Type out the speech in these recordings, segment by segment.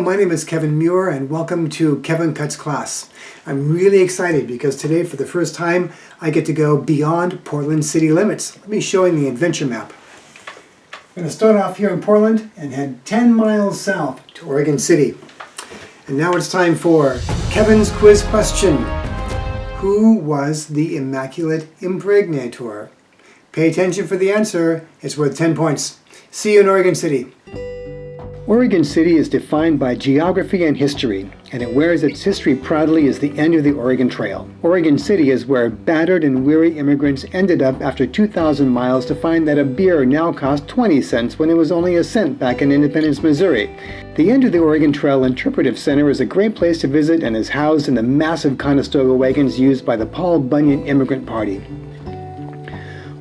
my name is Kevin Muir and welcome to Kevin Cuts Class. I'm really excited because today for the first time I get to go beyond Portland city limits. Let me show you the adventure map. I'm going to start off here in Portland and head 10 miles south to Oregon City. And now it's time for Kevin's quiz question. Who was the Immaculate Impregnator? Pay attention for the answer. It's worth 10 points. See you in Oregon City. Oregon City is defined by geography and history, and it wears its history proudly as the end of the Oregon Trail. Oregon City is where battered and weary immigrants ended up after 2,000 miles to find that a beer now cost 20 cents when it was only a cent back in Independence, Missouri. The end of the Oregon Trail Interpretive Center is a great place to visit and is housed in the massive Conestoga wagons used by the Paul Bunyan Immigrant Party.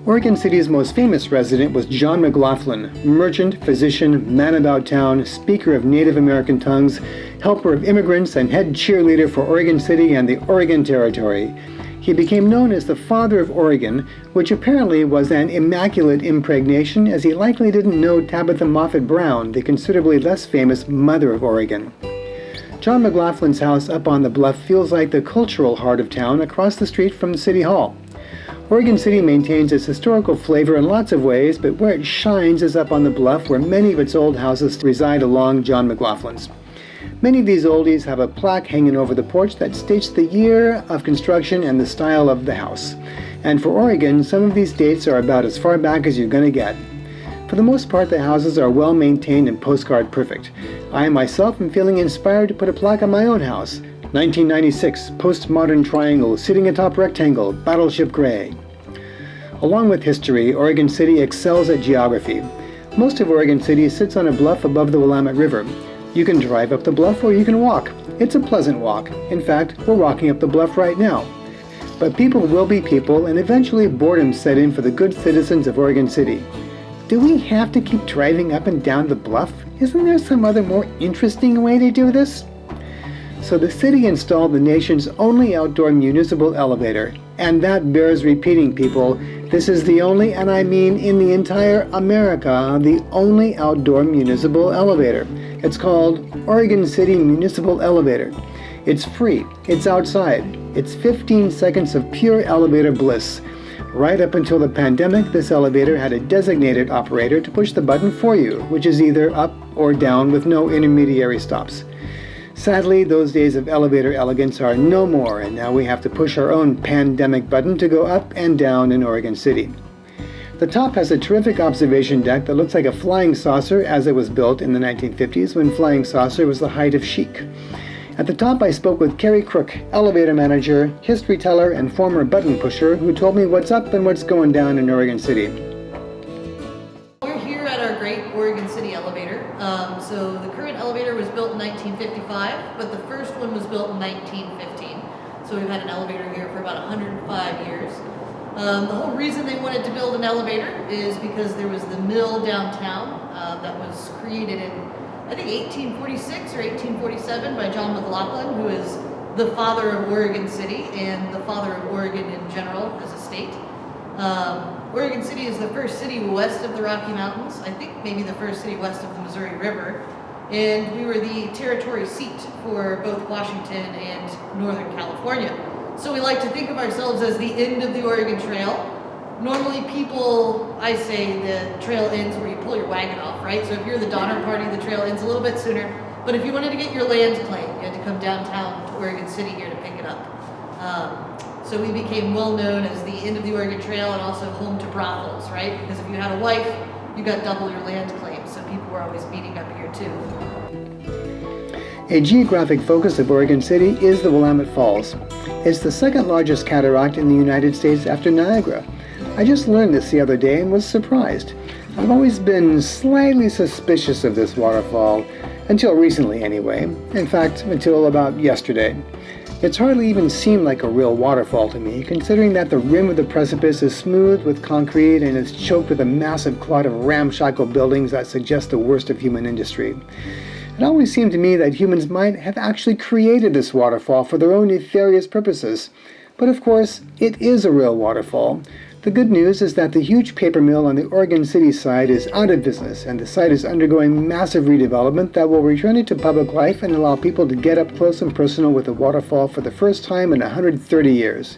Oregon City's most famous resident was John McLaughlin, merchant, physician, man about town, speaker of Native American tongues, helper of immigrants, and head cheerleader for Oregon City and the Oregon Territory. He became known as the Father of Oregon, which apparently was an immaculate impregnation, as he likely didn't know Tabitha Moffett Brown, the considerably less famous Mother of Oregon. John McLaughlin's house up on the bluff feels like the cultural heart of town across the street from the City Hall. Oregon City maintains its historical flavor in lots of ways, but where it shines is up on the bluff, where many of its old houses reside along John McLaughlin's. Many of these oldies have a plaque hanging over the porch that states the year of construction and the style of the house. And for Oregon, some of these dates are about as far back as you're going to get. For the most part, the houses are well maintained and postcard perfect. I myself am feeling inspired to put a plaque on my own house. 1996, postmodern triangle sitting atop rectangle, battleship gray. Along with history, Oregon City excels at geography. Most of Oregon City sits on a bluff above the Willamette River. You can drive up the bluff or you can walk. It's a pleasant walk. In fact, we're walking up the bluff right now. But people will be people, and eventually boredom set in for the good citizens of Oregon City. Do we have to keep driving up and down the bluff? Isn't there some other more interesting way to do this? So the city installed the nation's only outdoor municipal elevator, and that bears repeating, people. This is the only, and I mean in the entire America, the only outdoor municipal elevator. It's called Oregon City Municipal Elevator. It's free, it's outside, it's 15 seconds of pure elevator bliss. Right up until the pandemic, this elevator had a designated operator to push the button for you, which is either up or down with no intermediary stops. Sadly, those days of elevator elegance are no more, and now we have to push our own pandemic button to go up and down in Oregon City. The top has a terrific observation deck that looks like a flying saucer, as it was built in the 1950s when flying saucer was the height of chic. At the top, I spoke with Carrie Crook, elevator manager, history teller, and former button pusher, who told me what's up and what's going down in Oregon City. We're here at our great Oregon City elevator. So the current elevator was built in 1955, but the first one was built in 1915. So we've had an elevator here for about 105 years. The whole reason they wanted to build an elevator is because there was the mill downtown that was created in, I think, 1846 or 1847 by John McLaughlin, who is the father of Oregon City and the father of Oregon in general as a state. Oregon City is the first city west of the Rocky Mountains, I think maybe the first city west of the Missouri River, and we were the territory seat for both Washington and Northern California. So we like to think of ourselves as the end of the Oregon Trail. Normally people, I say the trail ends where you pull your wagon off, right? So if you're the Donner Party, the trail ends a little bit sooner, but if you wanted to get your land claim, you had to come downtown to Oregon City here to pick it up. So we became well known as the end of the Oregon Trail and also home to brothels, right? Because if you had a wife, you got double your land claim, so people were always meeting up here too. A geographic focus of Oregon City is the Willamette Falls. It's the second largest cataract in the United States after Niagara. I just learned this the other day and was surprised. I've always been slightly suspicious of this waterfall, until recently anyway. In fact, until about yesterday. It's hardly even seemed like a real waterfall to me, considering that the rim of the precipice is smooth with concrete and is choked with a massive clot of ramshackle buildings that suggest the worst of human industry. It always seemed to me that humans might have actually created this waterfall for their own nefarious purposes. But of course, it is a real waterfall. The good news is that the huge paper mill on the Oregon City side is out of business, and the site is undergoing massive redevelopment that will return it to public life and allow people to get up close and personal with the waterfall for the first time in 130 years.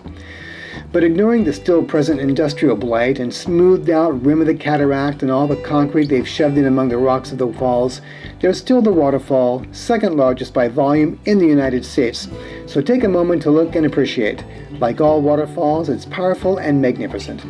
But ignoring the still present industrial blight and smoothed out rim of the cataract and all the concrete they've shoved in among the rocks of the falls, there's still the waterfall, second largest by volume in the United States. So take a moment to look and appreciate. Like all waterfalls, it's powerful and magnificent.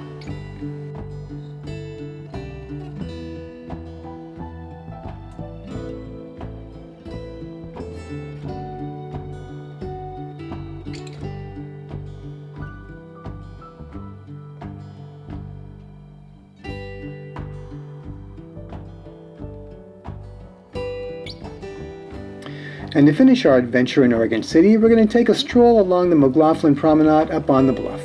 And to finish our adventure in Oregon City, we're going to take a stroll along the McLaughlin Promenade up on the bluff.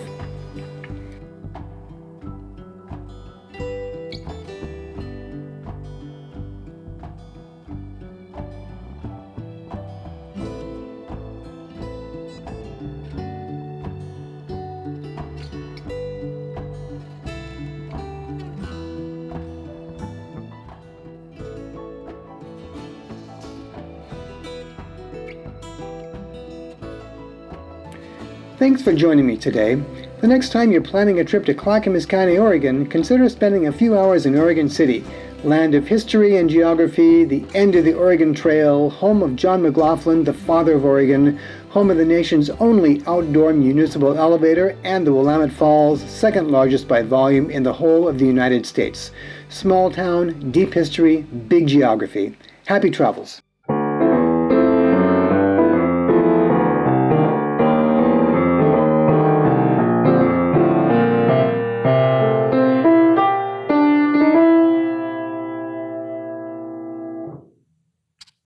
Thanks for joining me today. The next time you're planning a trip to Clackamas County, Oregon, consider spending a few hours in Oregon City, land of history and geography, the end of the Oregon Trail, home of John McLaughlin, the father of Oregon, home of the nation's only outdoor municipal elevator, and the Willamette Falls, second largest by volume in the whole of the United States. Small town, deep history, big geography. Happy travels.